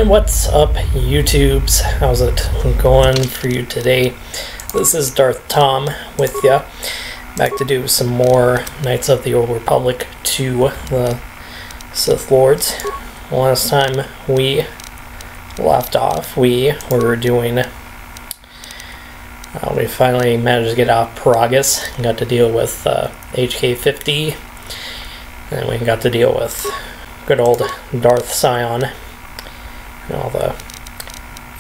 What's up, YouTubes? How's it going for you today? This is DarthTom with ya, back to do some more Knights of the Old Republic 2, the Sith Lords. Last time we left off, we were doing... we finally managed to get off Paragus, got to deal with HK-50, and we got to deal with good old Darth Sion. And all the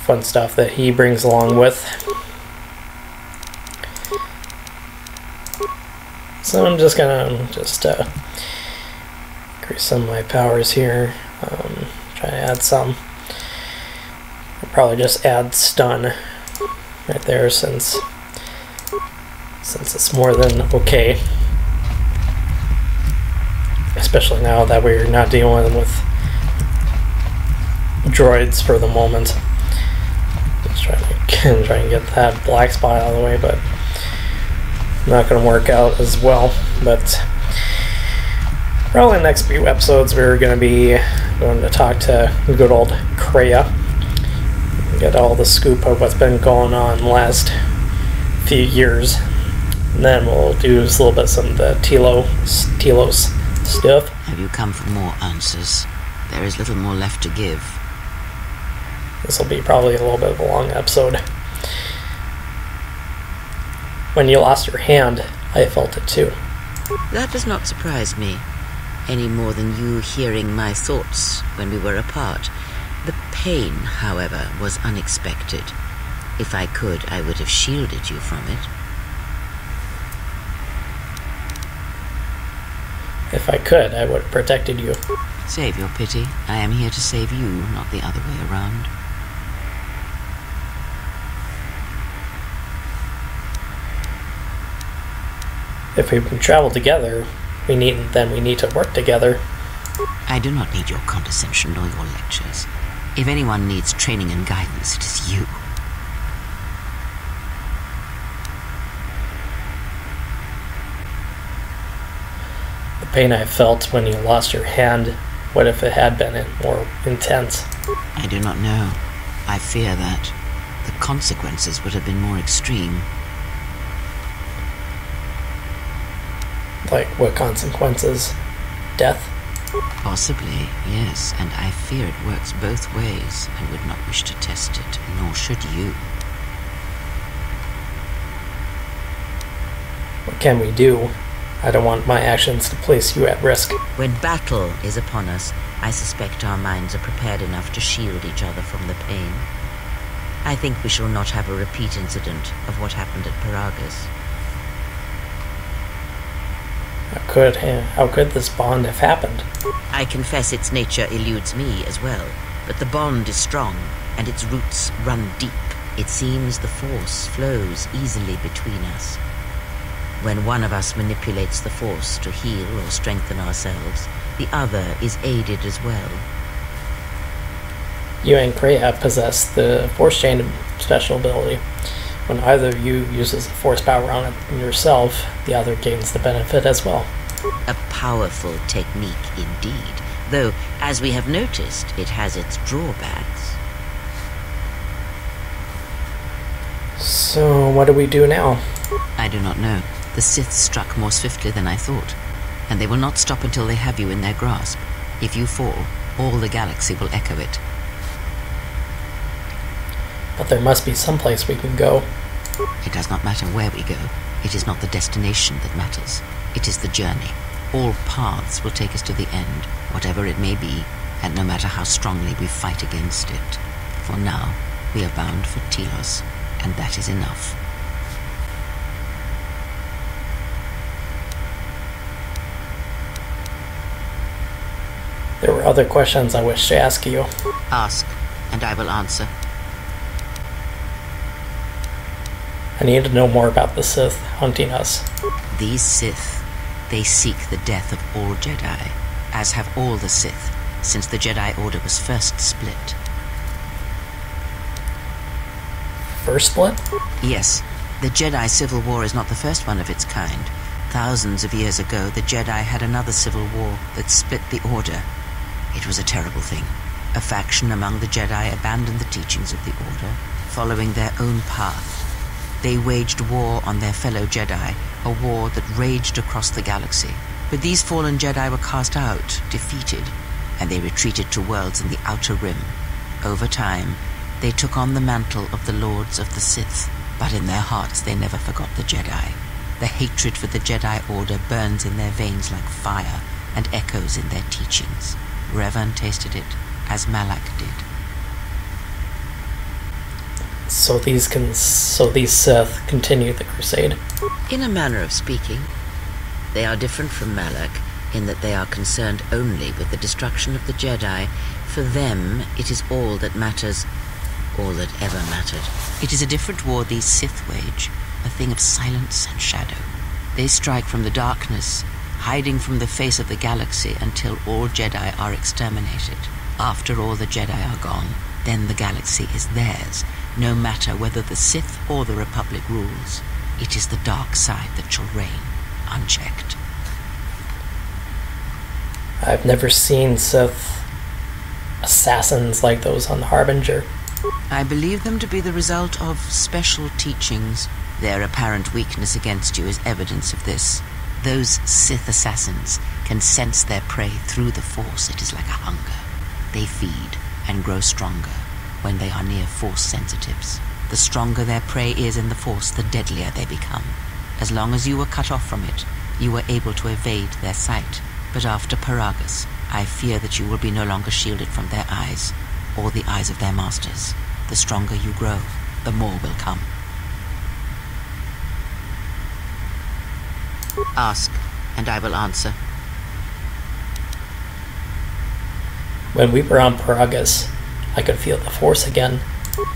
fun stuff that he brings along with. So I'm just gonna increase some of my powers here. Try to add some. I'll probably just add stun right there since it's more than okay. Especially now that we're not dealing with droids for the moment. Just trying to get that black spot out of the way, but not going to work out as well. But probably in the next few episodes we're going to talk to good old Kreia, get all the scoop of what's been going on the last few years, and then we'll do a little bit some of the Telos stuff. Have you come for more answers? There is little more left to give. This will be probably a little bit of a long episode. When you lost your hand, I felt it too. That does not surprise me, any more than you hearing my thoughts when we were apart. The pain, however, was unexpected. If I could, I would have shielded you from it. If I could, I would have protected you. Save your pity. I am here to save you, not the other way around. If we can travel together, we need to work together. I do not need your condescension nor your lectures. If anyone needs training and guidance, it is you. The pain I felt when you lost your hand, what if it had been more intense? I do not know. I fear that the consequences would have been more extreme. Like, what consequences? Death? Possibly, yes, and I fear it works both ways. I would not wish to test it, nor should you. What can we do? I don't want my actions to place you at risk. When battle is upon us, I suspect our minds are prepared enough to shield each other from the pain. I think we shall not have a repeat incident of what happened at Paragus. How could this bond have happened? I confess its nature eludes me as well, but the bond is strong, and its roots run deep. It seems the Force flows easily between us. When one of us manipulates the Force to heal or strengthen ourselves, the other is aided as well. You and Kreia possess the Force Chain special ability. When either of you uses the Force power on it yourself, the other gains the benefit as well. A powerful technique indeed, though, as we have noticed, it has its drawbacks. So, what do we do now? I do not know. The Sith struck more swiftly than I thought, and they will not stop until they have you in their grasp. If you fall, all the galaxy will echo it. But there must be some place we can go. It does not matter where we go. It is not the destination that matters. It is the journey. All paths will take us to the end, whatever it may be, and no matter how strongly we fight against it. For now, we are bound for Telos, and that is enough. There were other questions I wish to ask you. Ask, and I will answer. I need to know more about the Sith hunting us. These Sith, they seek the death of all Jedi, as have all the Sith, since the Jedi Order was first split. First split? Yes, the Jedi Civil War is not the first one of its kind. Thousands of years ago, the Jedi had another civil war that split the Order. It was a terrible thing, A faction among the Jedi abandoned the teachings of the Order, following their own path. They waged war on their fellow Jedi, a war that raged across the galaxy. But these fallen Jedi were cast out, defeated, and they retreated to worlds in the Outer Rim. Over time, they took on the mantle of the Lords of the Sith, but in their hearts they never forgot the Jedi. The hatred for the Jedi Order burns in their veins like fire and echoes in their teachings. Revan tasted it, as Malak did. So these Sith continue the crusade. In a manner of speaking, they are different from Malak in that they are concerned only with the destruction of the Jedi. For them, it is all that matters, all that ever mattered. It is a different war these Sith wage, a thing of silence and shadow. They strike from the darkness, hiding from the face of the galaxy until all Jedi are exterminated. After all the Jedi are gone, then the galaxy is theirs, no matter whether the Sith or the Republic rules. It is the dark side that shall reign, unchecked. I've never seen Sith assassins like those on the Harbinger. I believe them to be the result of special teachings. Their apparent weakness against you is evidence of this. Those Sith assassins can sense their prey through the Force. It is like a hunger. They feed and grow stronger when they are near Force sensitives. The stronger their prey is in the Force, the deadlier they become. As long as you were cut off from it, you were able to evade their sight. But after Paragus, I fear that you will be no longer shielded from their eyes, or the eyes of their masters. The stronger you grow, the more will come. Ask, and I will answer. When we were on Paragus, I could feel the Force again.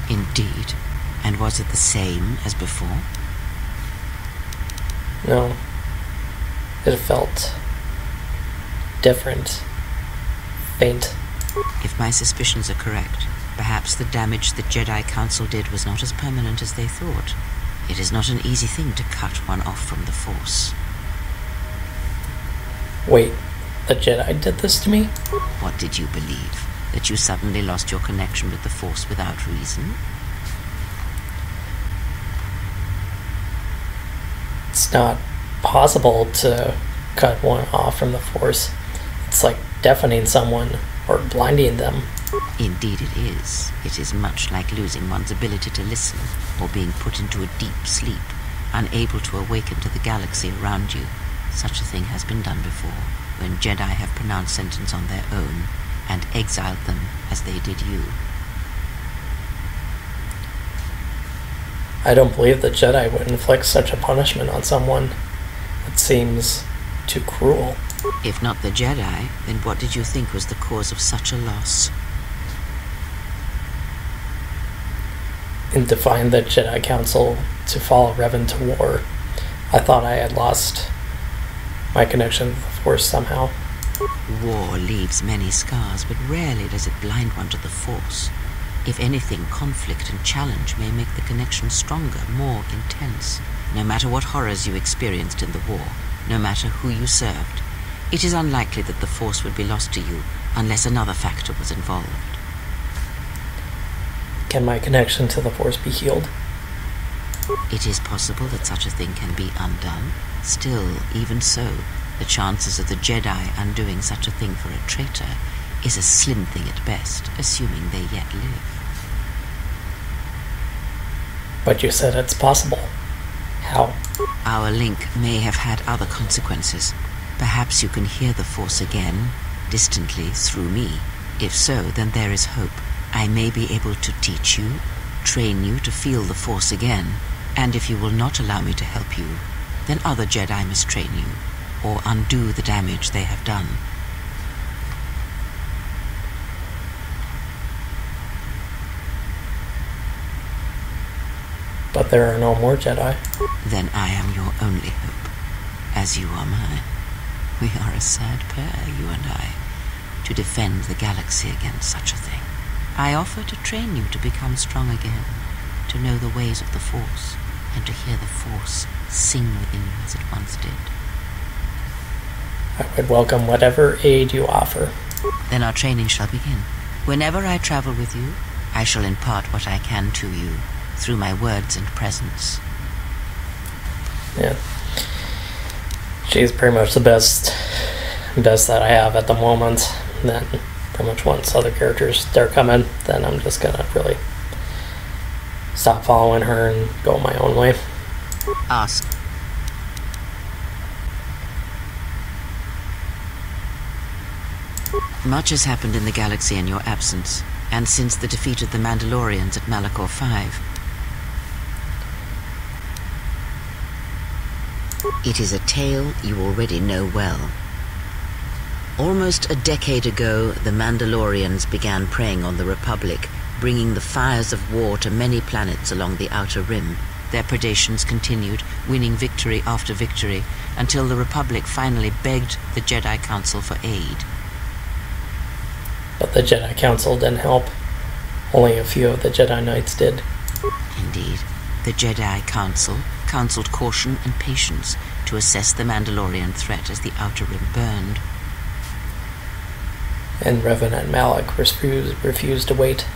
Indeed. And was it the same as before? No. It felt different. Faint. If my suspicions are correct, perhaps the damage the Jedi Council did was not as permanent as they thought. It is not an easy thing to cut one off from the Force. Wait, the Jedi did this to me? What did you believe? That you suddenly lost your connection with the Force without reason? It's not possible to cut one off from the Force. It's like deafening someone or blinding them. Indeed it is. It is much like losing one's ability to listen or being put into a deep sleep, unable to awaken to the galaxy around you. Such a thing has been done before, when Jedi have pronounced sentence on their own and exiled them as they did you. I don't believe the Jedi would inflict such a punishment on someone. It seems too cruel. If not the Jedi, then what did you think was the cause of such a loss? In defying the Jedi Council to follow Revan to war, I thought I had lost my connection with the Force somehow. War leaves many scars, but rarely does it blind one to the Force. If anything, conflict and challenge may make the connection stronger, more intense. No matter what horrors you experienced in the war, no matter who you served, it is unlikely that the Force would be lost to you unless another factor was involved. Can my connection to the Force be healed? It is possible that such a thing can be undone. Still, even so, the chances of the Jedi undoing such a thing for a traitor is a slim thing at best, assuming they yet live. But you said it's possible. How? Our link may have had other consequences. Perhaps you can hear the Force again, distantly, through me. If so, then there is hope. I may be able to teach you, train you to feel the Force again, and if you will not allow me to help you, then other Jedi must train you, or undo the damage they have done. But there are no more Jedi. Then I am your only hope, as you are mine. We are a sad pair, you and I, to defend the galaxy against such a thing. I offer to train you to become strong again, to know the ways of the Force, and to hear the Force sing within you as it once did. I would welcome whatever aid you offer. Then our training shall begin. Whenever I travel with you, I shall impart what I can to you through my words and presence. Yeah. She's pretty much the best that I have at the moment. Then pretty much once other characters start coming, then I'm just gonna really stop following her and go my own way. Ask. Much has happened in the galaxy in your absence, and since the defeat of the Mandalorians at Malachor 5. It is a tale you already know well. Almost a decade ago, the Mandalorians began preying on the Republic, bringing the fires of war to many planets along the Outer Rim. Their predations continued, winning victory after victory, until the Republic finally begged the Jedi Council for aid. But the Jedi Council didn't help. Only a few of the Jedi Knights did. Indeed. The Jedi Council counseled caution and patience to assess the Mandalorian threat as the Outer Rim burned. And Revan and Malak refused to wait.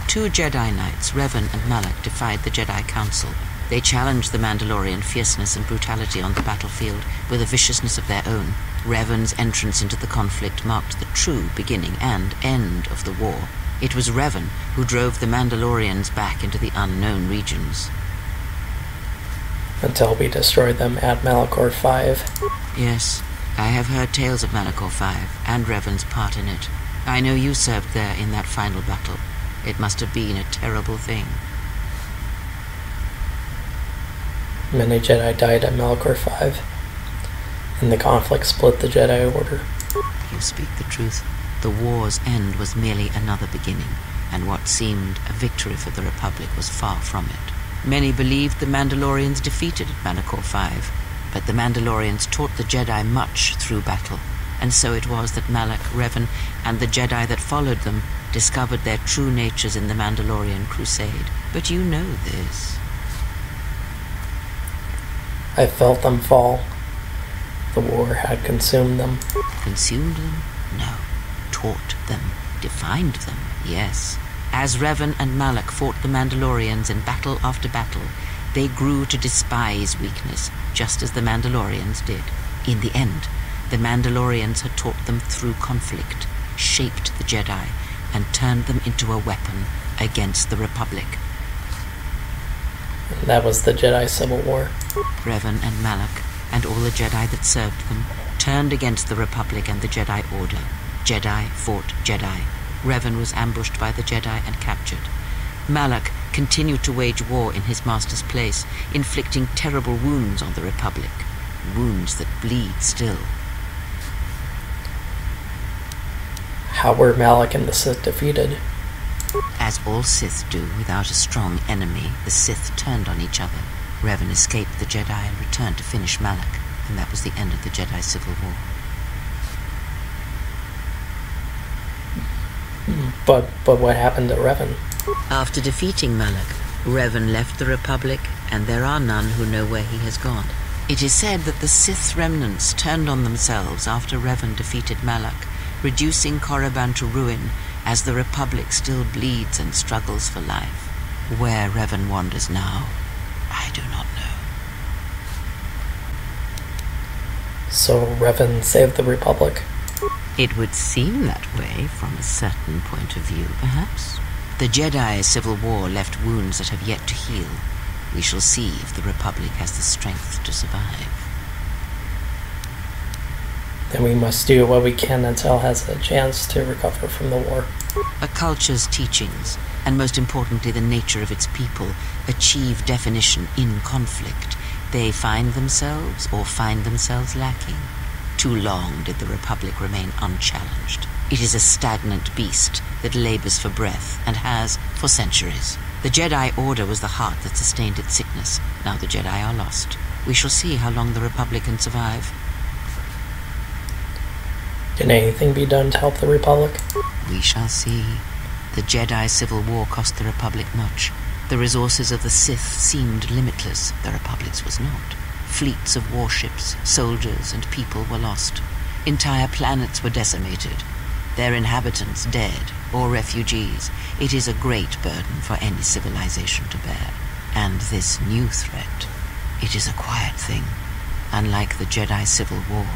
2 Jedi Knights, Revan and Malak, defied the Jedi Council. They challenged the Mandalorian fierceness and brutality on the battlefield with a viciousness of their own. Revan's entrance into the conflict marked the true beginning and end of the war. It was Revan who drove the Mandalorians back into the unknown regions. Until we destroyed them at Malachor 5. Yes, I have heard tales of Malachor 5 and Revan's part in it. I know you served there in that final battle. It must have been a terrible thing. Many Jedi died at Malachor 5, and the conflict split the Jedi Order. You speak the truth. The war's end was merely another beginning, and what seemed a victory for the Republic was far from it. Many believed the Mandalorians defeated at Malachor 5, but the Mandalorians taught the Jedi much through battle, and so it was that Malak, Revan, and the Jedi that followed them discovered their true natures in the Mandalorian crusade. But you know this. I felt them fall. The war had consumed them. Consumed them? No. Taught them. Defined them? Yes. As Revan and Malak fought the Mandalorians in battle after battle, they grew to despise weakness, just as the Mandalorians did. In the end, the Mandalorians had taught them through conflict, shaped the Jedi, and turned them into a weapon against the Republic. That was the Jedi Civil War. Revan and Malak, and all the Jedi that served them, turned against the Republic and the Jedi Order. Jedi fought Jedi. Revan was ambushed by the Jedi and captured. Malak continued to wage war in his master's place, inflicting terrible wounds on the Republic. Wounds that bleed still. How were Malak and the Sith defeated? As all Sith do without a strong enemy, the Sith turned on each other. Revan escaped the Jedi and returned to finish Malak, and that was the end of the Jedi Civil War. But what happened to Revan? After defeating Malak, Revan left the Republic, and there are none who know where he has gone. It is said that the Sith remnants turned on themselves after Revan defeated Malak, reducing Korriban to ruin as the Republic still bleeds and struggles for life. Where Revan wanders now, I do not know. So Revan saved the Republic? It would seem that way from a certain point of view, perhaps. The Jedi Civil War left wounds that have yet to heal. We shall see if the Republic has the strength to survive. Then we must do what we can until it has a chance to recover from the war. A culture's teachings, and most importantly the nature of its people, achieve definition in conflict. They find themselves or find themselves lacking. Too long did the Republic remain unchallenged. It is a stagnant beast that labors for breath and has for centuries. The Jedi Order was the heart that sustained its sickness. Now the Jedi are lost. We shall see how long the Republic can survive. Can anything be done to help the Republic? We shall see. The Jedi Civil War cost the Republic much. The resources of the Sith seemed limitless. The Republic's was not. Fleets of warships, soldiers, and people were lost. Entire planets were decimated, their inhabitants dead, or refugees. It is a great burden for any civilization to bear. And this new threat, it is a quiet thing. Unlike the Jedi Civil War,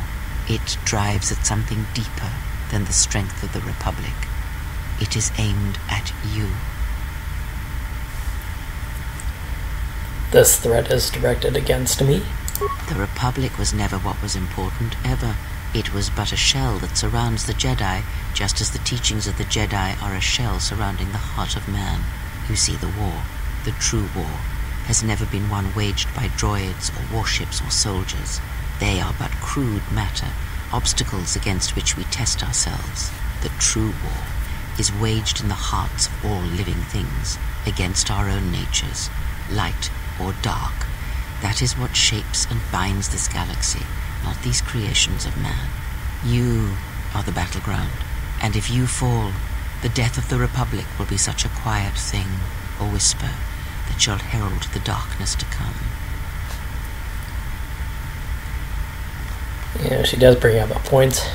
it drives at something deeper than the strength of the Republic. It is aimed at you. This threat is directed against me. The Republic was never what was important, ever. It was but a shell that surrounds the Jedi, just as the teachings of the Jedi are a shell surrounding the heart of man. You see, the war, the true war, has never been one waged by droids or warships or soldiers. They are but crude matter, obstacles against which we test ourselves. The true war is waged in the hearts of all living things, against our own natures, light or dark. That is what shapes and binds this galaxy, not these creations of man. You are the battleground, and if you fall, the death of the Republic will be such a quiet thing, a whisper, that shall herald the darkness to come. Yeah, she does bring up a point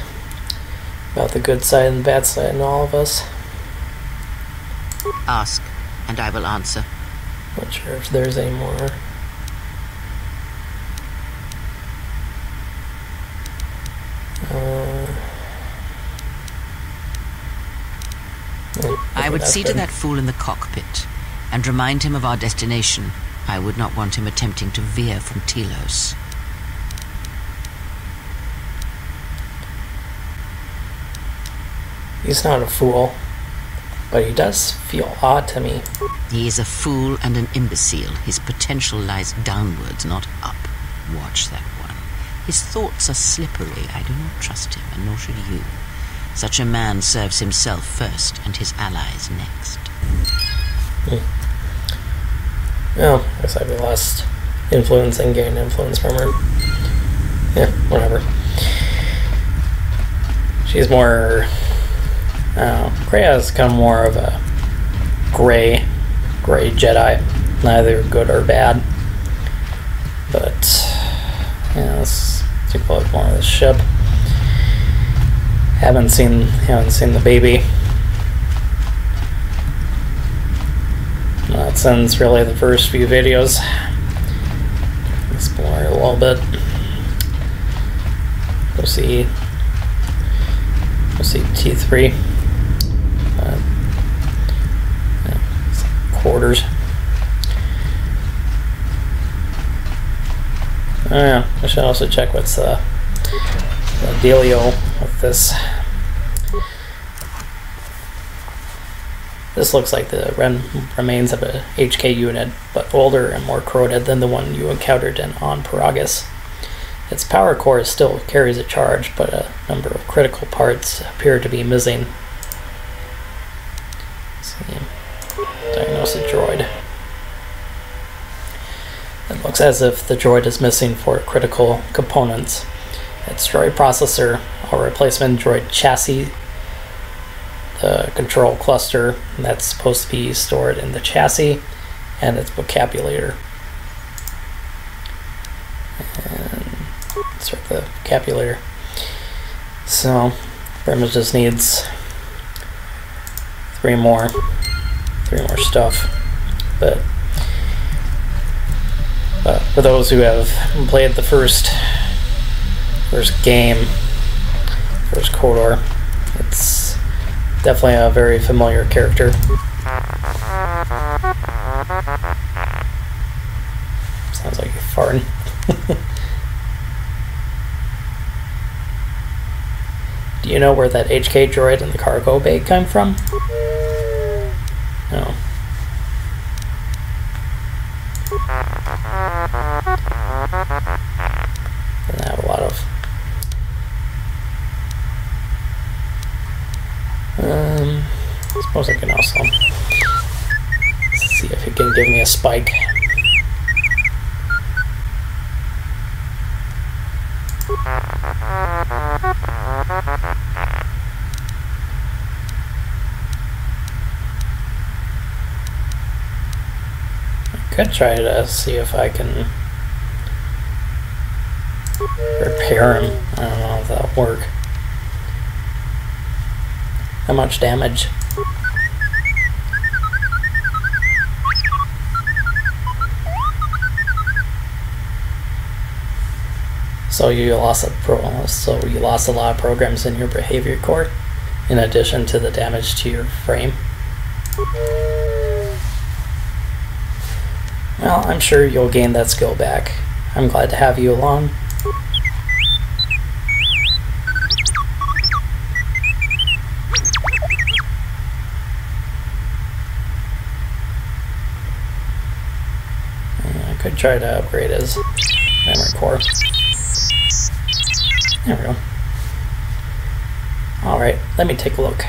about the good side and the bad side in all of us. Ask, and I will answer. Not sure if there's any more. I would see to that fool in the cockpit and remind him of our destination. I would not want him attempting to veer from Telos. He's not a fool, but he does feel odd to me. He is a fool and an imbecile. His potential lies downwards, not up. Watch that one. His thoughts are slippery. I do not trust him, and nor should you. Such a man serves himself first, and his allies next. Well, I guess I've lost influence and gained influence from her. Yeah, whatever. She's more... Grey has become more of a gray Jedi. Neither good or bad. But, yeah, let's take a look more of the ship. Haven't seen the baby. Not since really the first few videos. Explore a little bit. Go see T3. Quarters. Oh yeah, I should also check what's the dealio with this. This looks like the remains of a HK unit, but older and more corroded than the one you encountered on Paragus. Its power core still carries a charge, but a number of critical parts appear to be missing. Let's see. Diagnose a droid. It looks as if the droid is missing 4 critical components. Its droid processor, a replacement droid chassis, the control cluster that's supposed to be stored in the chassis, and its vocabulator. And insert the vocabulator. So, pretty much just needs 3 more stuff. But for those who have played the first game, first KOTOR, it's definitely a very familiar character. Sounds like you're farting. Do you know where that HK droid in the cargo bay came from? No. Doesn't have a lot of... I suppose I can also see if it can give me a spike. I could try to see if I can repair him. I don't know if that'll work. How much damage? So you lost a lot of programs in your behavior core, in addition to the damage to your frame. Well, I'm sure you'll gain that skill back. I'm glad to have you along. I could try to upgrade his memory core. There we go. Alright, let me take a look.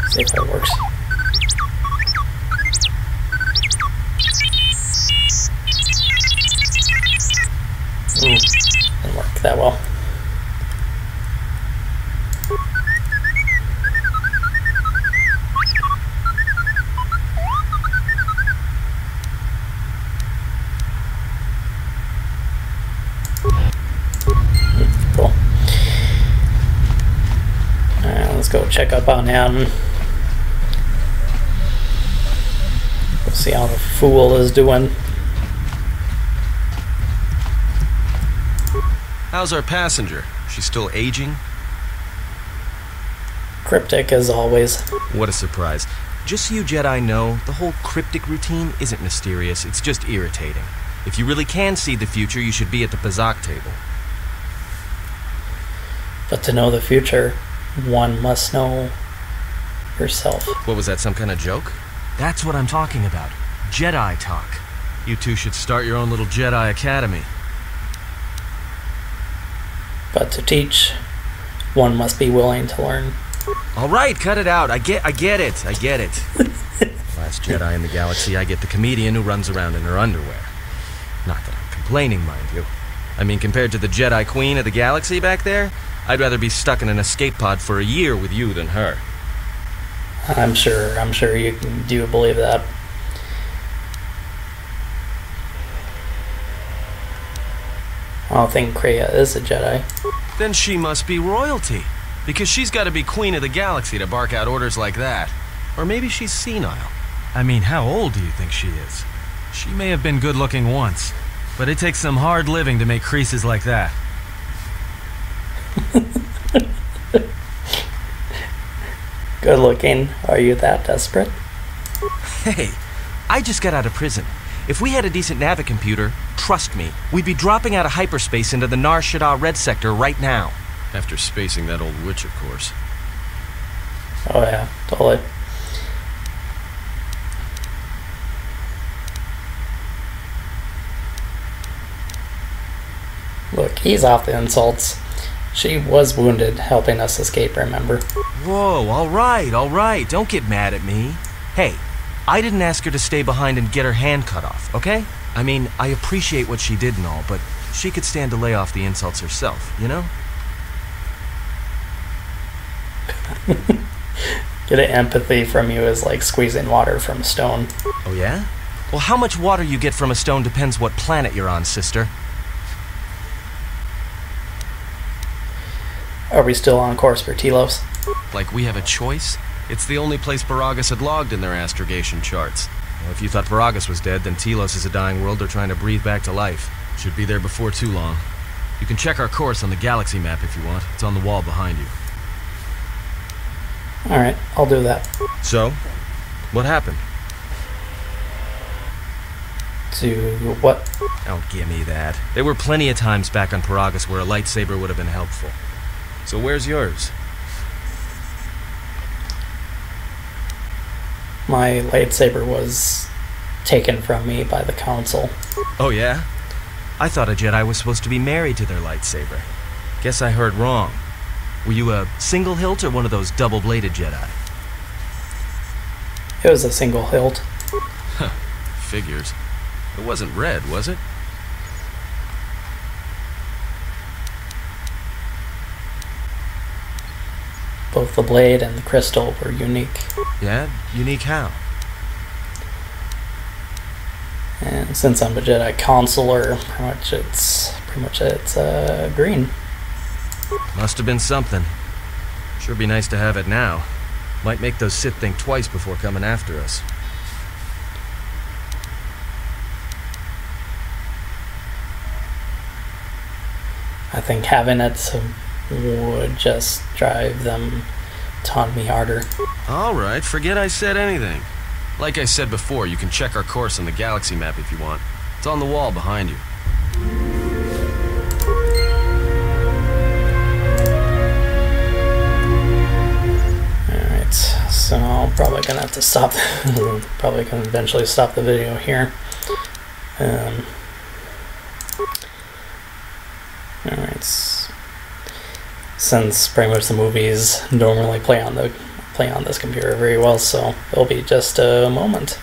See if it works. Didn't work that well. Cool. Alright, let's go check up on him. We'll see how the fool is doing. How's our passenger? She's still aging? Cryptic as always. What a surprise. Just so you Jedi know, the whole cryptic routine isn't mysterious, it's just irritating. If you really can see the future, you should be at the Pazak table. But to know the future, one must know yourself. What was that, some kind of joke? That's what I'm talking about. Jedi talk. You two should start your own little Jedi academy. But to teach, one must be willing to learn. All right, cut it out. I get it. Last Jedi in the galaxy, I get the comedian who runs around in her underwear. Not that I'm complaining, mind you. I mean, compared to the Jedi Queen of the galaxy back there, I'd rather be stuck in an escape pod for a year with you than her. I'm sure you do believe that. I don't think Kreia is a Jedi. Then she must be royalty, because she's got to be queen of the galaxy to bark out orders like that. Or maybe she's senile. I mean, how old do you think she is? She may have been good-looking once, but it takes some hard living to make creases like that. Good looking. Are you that desperate? Hey, I just got out of prison. If we had a decent navicomputer, trust me, we'd be dropping out of hyperspace into the Nar Shaddaa Red Sector right now. After spacing that old witch, of course. Oh yeah, totally. Look, he's off the insults. She was wounded helping us escape, remember? Whoa, all right, don't get mad at me. Hey, I didn't ask her to stay behind and get her hand cut off, okay? I mean, I appreciate what she did and all, but she could stand to lay off the insults herself, you know? Getting empathy from you is like squeezing water from a stone. Oh yeah? Well, how much water you get from a stone depends what planet you're on, sister. Are we still on course for Telos? Like we have a choice? It's the only place Paragus had logged in their astrogation charts. Well, if you thought Paragus was dead, then Telos is a dying world they're trying to breathe back to life. Should be there before too long. You can check our course on the galaxy map if you want. It's on the wall behind you. Alright, I'll do that. So, what happened? To what? Oh, give me that. There were plenty of times back on Paragus where a lightsaber would have been helpful. So where's yours? My lightsaber was taken from me by the Council. Oh yeah? I thought a Jedi was supposed to be married to their lightsaber. Guess I heard wrong. Were you a single hilt or one of those double-bladed Jedi? It was a single hilt. Huh, figures. It wasn't red, was it? Both the blade and the crystal were unique. Yeah? Unique how? And since I'm a Jedi Counselor, pretty much it's green. Must have been something. Sure be nice to have it now. Might make those Sith think twice before coming after us. I think having it would just drive them to hunt me harder. Alright, forget I said anything. Like I said before, you can check our course on the galaxy map if you want. It's on the wall behind you. Alright, so I'm probably gonna have to stop. Probably gonna eventually stop the video here. Alright, since pretty much the movies don't really play on this computer very well, so it'll be just a moment.